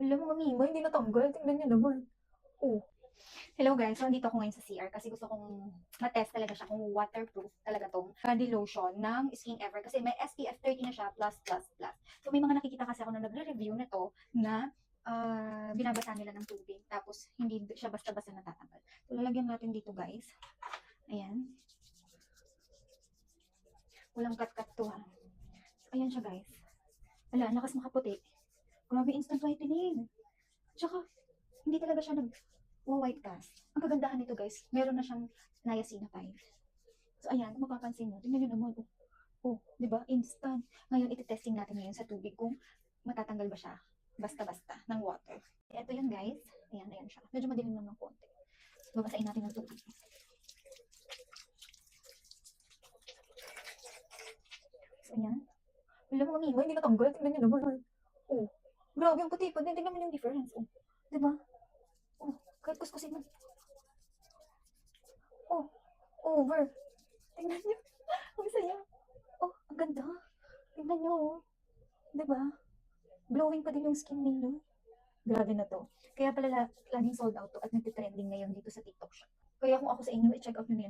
Hala mga Mima, hindi natanggal. Tingnan niyo naman. Oh. Hello guys, so andito ako ngayon sa CR kasi gusto kong ma-test talaga siya kung waterproof talaga tong body lotion ng Skin Ever kasi may SPF 30 na siya plus plus plus. So may mga nakikita kasi ako na nagre-review nito na binabasa nila ng tubig tapos hindi siya basta-basta natatanggal. So lalagyan natin dito guys. Ayan. Walang kat-kat to ha. So, ayan siya guys. Wala, lakas makaputi. Grabe instant whitening. Tsaka, hindi talaga siya nag-white cast. Ang kagandahan nito guys, meron na siyang niacinamide. So ayan, kung mapapansin nyo, tingnan nyo naman, di ba? Instant. Ngayon, iti-testing natin ngayon sa tubig kung matatanggal ba siya basta-basta ng water. Ito yan guys. Ayan, ayan siya. Medyo madilim lang ng konti. Babasain natin ng tubig. So ayan. Wala mga Mima, hindi natanggal. Tingnan nyo naman. Oh, grabe ang puti pa. Tingnan mo yung difference. Oh, di ba? Oh, kahit kuskusin mo. Oh, over. Tingnan nyo. Ang saya. Oh, ang ganda. Tingnan nyo, oh. Diba? Glowing pa din yung skin ninyo. Grabe na to. Kaya pala laging sold out to at nagtitrending ngayon dito sa TikTok shop. Kaya kung ako sa inyo, i-check out nyo na yan.